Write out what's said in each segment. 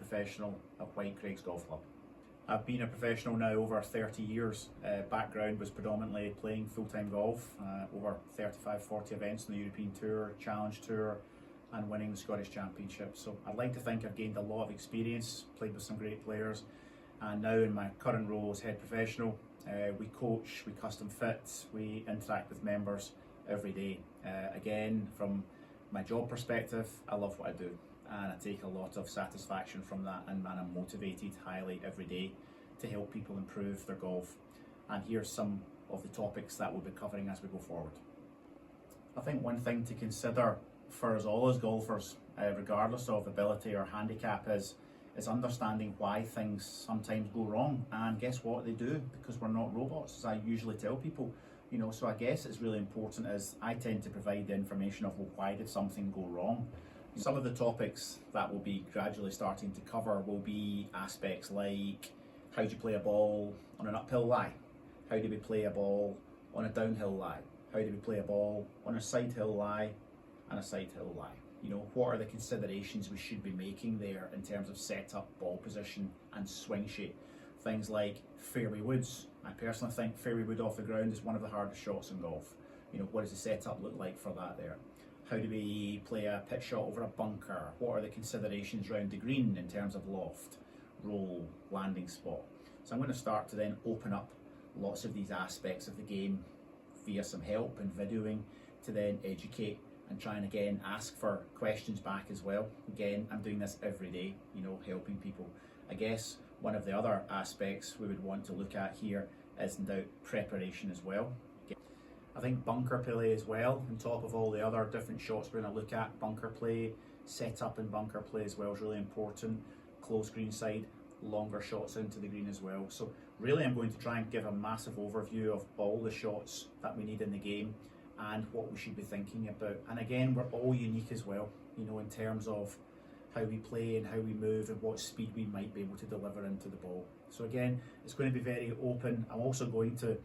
professional at White Craigs Golf Club. I've been a professional now over 30 years. Background was predominantly playing full-time golf, over 35-40 events on the European Tour, Challenge Tour, and winning the Scottish Championship. So I'd like to think I've gained a lot of experience, played with some great players, and now in my current role as head professional, we coach, we custom fit, we interact with members every day. Again, from my job perspective, I love what I do, and I take a lot of satisfaction from that, and I'm motivated highly every day to help people improve their golf. And here's some of the topics that we'll be covering as we go forward. I think one thing to consider for us all as golfers, regardless of ability or handicap, is understanding why things sometimes go wrong. And guess what? They do, because we're not robots, as I usually tell people. So I guess it's really important, as I tend to provide the information of, well, why did something go wrong? Some of the topics that we'll be gradually starting to cover will be aspects like, how do you play a ball on an uphill lie? How do we play a ball on a downhill lie? How do we play a ball on a side hill lie and a side hill lie? What are the considerations we should be making there in terms of setup, ball position and swing shape? Things like fairway woods. I personally think fairway wood off the ground is one of the hardest shots in golf. What does the setup look like for that there? How do we play a pitch shot over a bunker? What are the considerations around the green in terms of loft, roll, landing spot? So I'm going to start to then open up lots of these aspects of the game via some help and videoing to then educate and try and again ask for questions back as well. Again, I'm doing this every day, helping people. I guess one of the other aspects we would want to look at here is, no doubt, preparation as well. I think bunker play as well, on top of all the other different shots we're going to look at. Bunker play, setup and bunker play as well is really important. Close green side, longer shots into the green as well. So really I'm going to try and give a massive overview of all the shots that we need in the game and what we should be thinking about. And again, we're all unique as well, in terms of how we play and how we move and what speed we might be able to deliver into the ball. So again, it's going to be very open. I'm also going to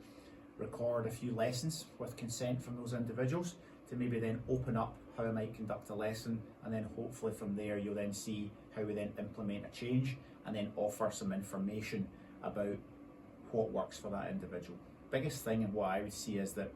record a few lessons with consent from those individuals to maybe then open up how I might conduct a lesson, and then hopefully from there you'll then see how we then implement a change and then offer some information about what works for that individual. Biggest thing and what I would see is that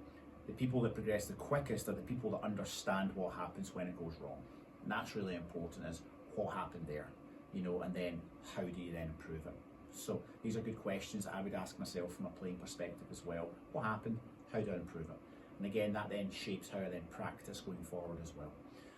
the people that progress the quickest are the people that understand what happens when it goes wrong. And that's really important, is what happened there, and then how do you then improve it? So these are good questions that I would ask myself from a playing perspective as well. What happened? How do I improve it? And again, that then shapes how I then practice going forward as well.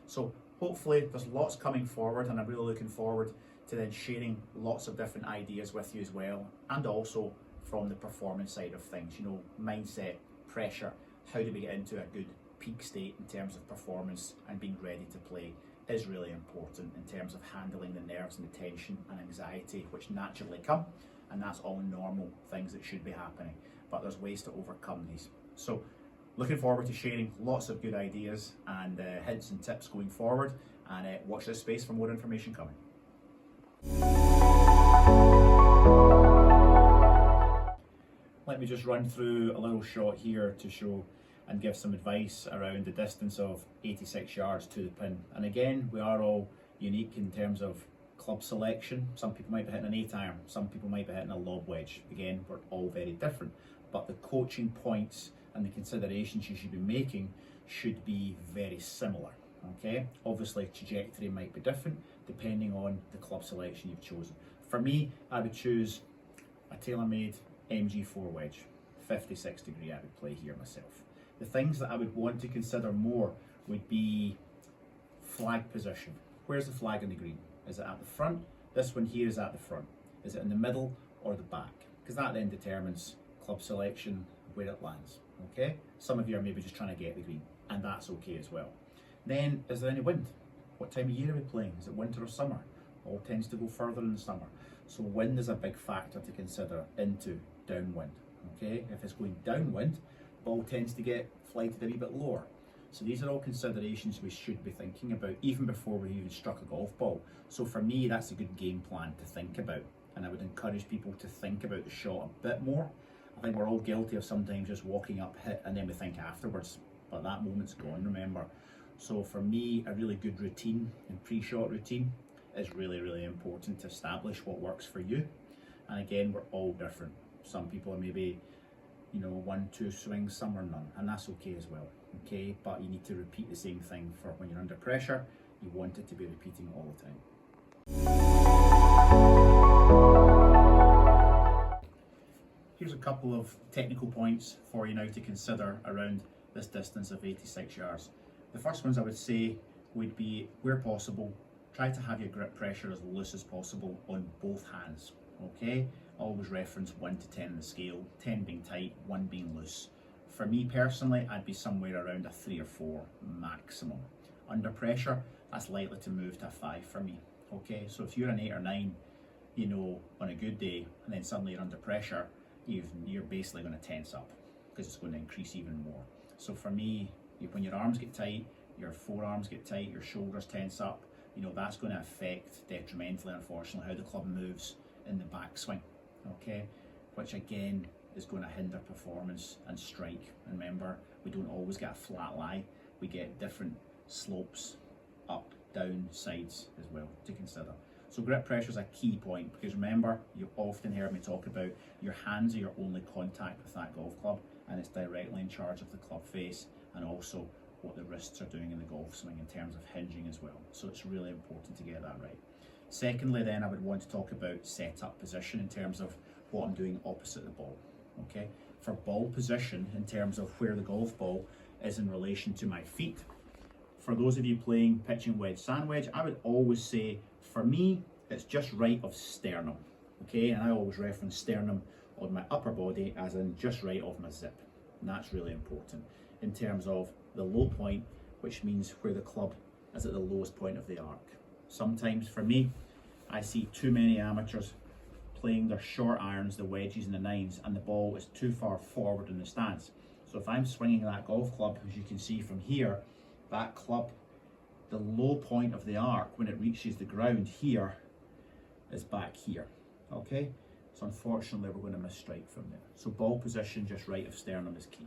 So hopefully there's lots coming forward, and I'm really looking forward to then sharing lots of different ideas with you as well, and also from the performance side of things, mindset, pressure, how do we get into a good peak state in terms of performance, and being ready to play is really important in terms of handling the nerves and the tension and anxiety which naturally come, and that's all normal things that should be happening, but there's ways to overcome these. So looking forward to sharing lots of good ideas and hints and tips going forward, and watch this space for more information coming. Let me just run through a little shot here to show and give some advice around the distance of 86 yards to the pin. And again, we are all unique in terms of club selection. Some people might be hitting an 8-iron, some people might be hitting a lob wedge. Again, we're all very different, but the coaching points and the considerations you should be making should be very similar. Okay, obviously trajectory might be different depending on the club selection you've chosen. For me, I would choose a tailor-made MG4 wedge, 56 degree I would play here myself. The things that I would want to consider more would be flag position. Where's the flag in the green? Is it at the front? This one here is at the front. Is it in the middle or the back? Because that then determines club selection, where it lands. Okay? Some of you are maybe just trying to get the green, and that's okay as well. Then, is there any wind? What time of year are we playing? Is it winter or summer? All tends to go further in the summer. So wind is a big factor to consider into downwind. Okay? If it's going downwind, ball tends to get flighted a wee bit lower. So these are all considerations we should be thinking about even before we even struck a golf ball. So for me, that's a good game plan to think about, and I would encourage people to think about the shot a bit more. I think we're all guilty of sometimes just walking up, hit, and then we think afterwards, but that moment's gone, remember. So for me, a really good routine and pre-shot routine is really, really important to establish what works for you. And again, we're all different. Some people are maybe, 1-2 swings, some are none, and that's okay as well. Okay, but you need to repeat the same thing for when you're under pressure. You want it to be repeating all the time. Here's a couple of technical points for you now to consider around this distance of 86 yards. The first ones I would say would be, where possible, try to have your grip pressure as loose as possible on both hands. Okay, always reference 1 to 10 on the scale, 10 being tight, 1 being loose. For me personally, I'd be somewhere around a 3 or 4 maximum. Under pressure, that's likely to move to a 5 for me. Okay, so if you're an 8 or 9, on a good day, and then suddenly you're under pressure, you're basically going to tense up because it's going to increase even more. So for me, when your arms get tight, your forearms get tight, your shoulders tense up, that's going to affect detrimentally, unfortunately, how the club moves in the backswing. Okay, which again is going to hinder performance and strike. And remember, we don't always get a flat lie, we get different slopes, up, down, sides as well to consider. So grip pressure is a key point, because remember, you've often heard me talk about your hands are your only contact with that golf club, and it's directly in charge of the club face and also what the wrists are doing in the golf swing in terms of hinging as well. So it's really important to get that right. Secondly, then, I would want to talk about setup position in terms of what I'm doing opposite the ball. Okay, for ball position, in terms of where the golf ball is in relation to my feet. For those of you playing pitching wedge, sand wedge, I would always say, for me, it's just right of sternum. Okay, and I always reference sternum on my upper body as in just right of my zip. And that's really important in terms of the low point, which means where the club is at the lowest point of the arc. Sometimes for me, I see too many amateurs playing their short irons, the wedges and the nines, and the ball is too far forward in the stance. So if I'm swinging that golf club, as you can see from here, that club, the low point of the arc when it reaches the ground here is back here. Okay, so unfortunately we're going to miss strike from there. So ball position just right of sternum is key.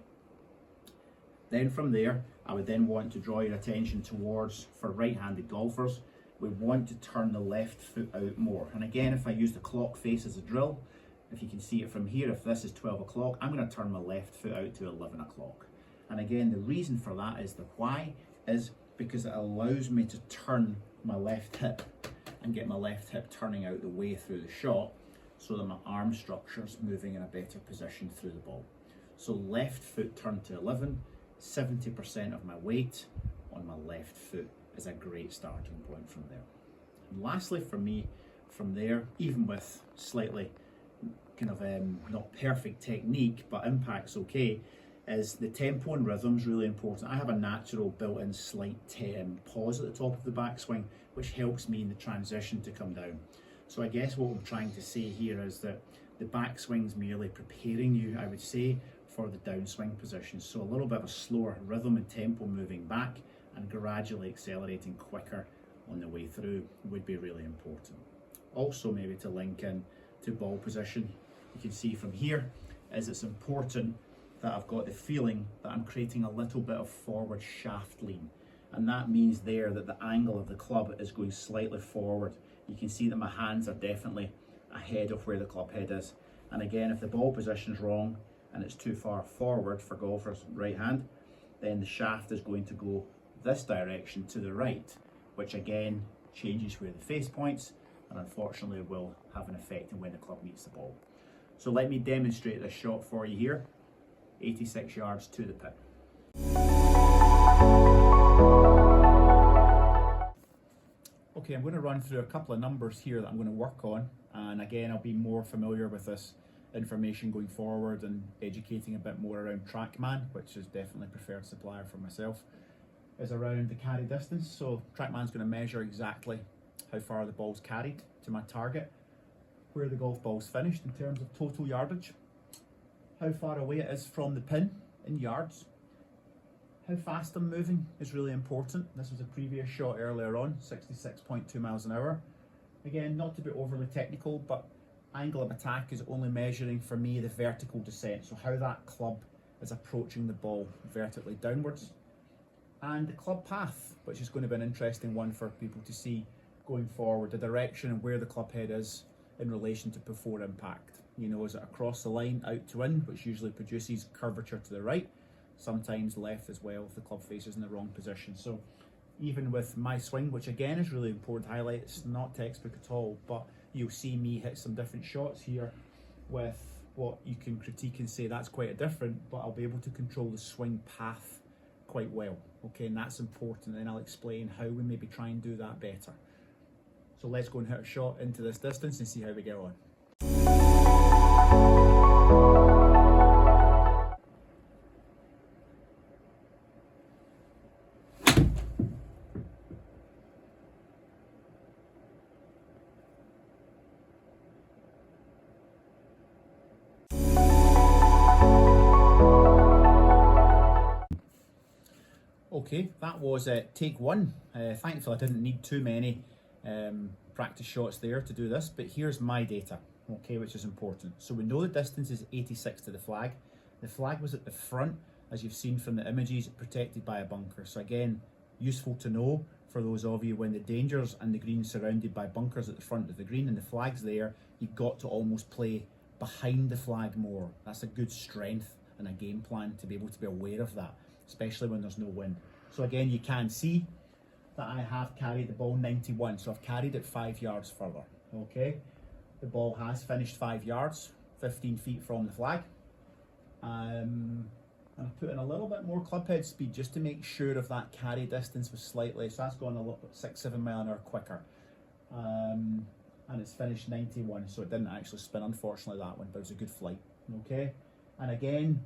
Then from there, I would then want to draw your attention towards, for right-handed golfers, we want to turn the left foot out more. And again, if I use the clock face as a drill, if you can see it from here, if this is 12 o'clock, I'm going to turn my left foot out to 11 o'clock. And again, the reason for that is the why is because it allows me to turn my left hip and get my left hip turning out the way through the shot, so that my arm structure is moving in a better position through the ball. So left foot turned to 11, 70% of my weight on my left foot is a great starting point from there. And lastly for me, from there, even with slightly kind of not perfect technique, but impact's okay, is the tempo and rhythm is really important. I have a natural built-in slight pause at the top of the backswing, which helps me in the transition to come down. So I guess what I'm trying to say here is that the backswing's merely preparing you, I would say, for the downswing position. So a little bit of a slower rhythm and tempo moving back and gradually accelerating quicker on the way through would be really important. Also, maybe to link in to ball position, you can see from here is it's important that I've got the feeling that I'm creating a little bit of forward shaft lean, and that means there that the angle of the club is going slightly forward. You can see that my hands are definitely ahead of where the club head is, and again, if the ball position's wrong and it's too far forward for golfers right hand, then the shaft is going to go this direction to the right, which again changes where the face points and unfortunately will have an effect on when the club meets the ball. So let me demonstrate this shot for you here. 86 yards to the pin. Okay, I'm going to run through a couple of numbers here that I'm going to work on, and again I'll be more familiar with this information going forward and educating a bit more around TrackMan, which is definitely a preferred supplier for myself, is around the carry distance. So TrackMan's going to measure exactly how far the ball's carried to my target, where the golf ball's finished in terms of total yardage, how far away it is from the pin in yards, how fast I'm moving is really important. This was a previous shot earlier on, 66.2 miles an hour. Again, not to be overly technical, but angle of attack is only measuring for me the vertical descent, so how that club is approaching the ball vertically downwards. And the club path, which is going to be an interesting one for people to see going forward, the direction and where the club head is in relation to before impact. You know, is it across the line out to in, which usually produces curvature to the right, sometimes left as well if the club face is in the wrong position. So even with my swing, which again is really important to highlight, it's not textbook at all, but you'll see me hit some different shots here with what you can critique and say that's quite a different, but I'll be able to control the swing path quite well. Okay, and that's important, and I'll explain how we maybe try and do that better. So let's go and hit a shot into this distance and see how we get on. Okay, that was take one. Thankfully I didn't need too many practice shots there to do this, but here's my data, okay, which is important. So we know the distance is 86 to the flag. The flag was at the front, as you've seen from the images, protected by a bunker. So again, useful to know for those of you when the dangers and the green surrounded by bunkers at the front of the green and the flag's there, you've got to almost play behind the flag more. That's a good strength and a game plan to be able to be aware of that, especially when there's no wind. So again, you can see that I have carried the ball 91, so I've carried it 5 yards further, okay? The ball has finished 5 yards, 15 feet from the flag. And I've put in a little bit more club head speed just to make sure of that carry distance was slightly, so that's gone a little bit 6-7 mile an hour quicker. And it's finished 91, so it didn't actually spin, unfortunately, that one, but it was a good flight, okay? And again,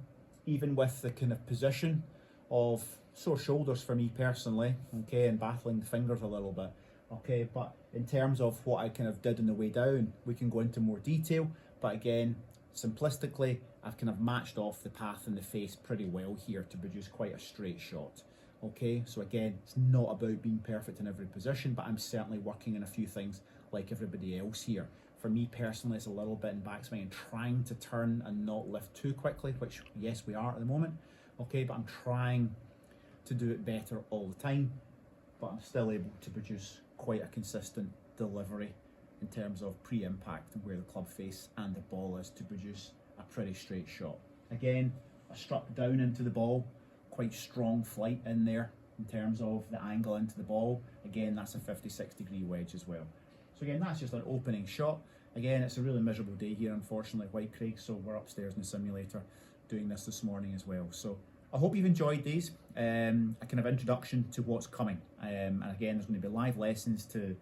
even with the kind of position of sore shoulders for me personally, okay, and battling the fingers a little bit, okay, but in terms of what I kind of did on the way down, we can go into more detail, but again, simplistically, I've kind of matched off the path and the face pretty well here to produce quite a straight shot, okay? So again, it's not about being perfect in every position, but I'm certainly working on a few things like everybody else here. For me personally, it's a little bit in backswing and trying to turn and not lift too quickly, which yes, we are at the moment, okay, but I'm trying to do it better all the time, but I'm still able to produce quite a consistent delivery in terms of pre-impact and where the club face and the ball is to produce a pretty straight shot. Again, I struck down into the ball, quite strong flight in there in terms of the angle into the ball. Again, that's a 56 degree wedge as well. So again, that's just an opening shot. Again, it's a really miserable day here, unfortunately, at White Craig, so we're upstairs in the simulator doing this morning as well. So I hope you've enjoyed these, a kind of introduction to what's coming. And again, there's going to be live lessons to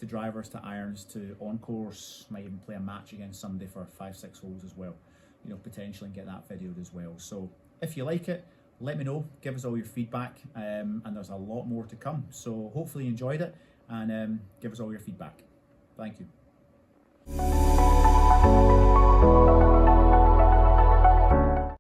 drivers, to irons, to on course, might even play a match against somebody for 5-6 holes as well, you know, potentially, and get that videoed as well. So if you like it, let me know, give us all your feedback, and there's a lot more to come. So hopefully you enjoyed it, and give us all your feedback. Thank you.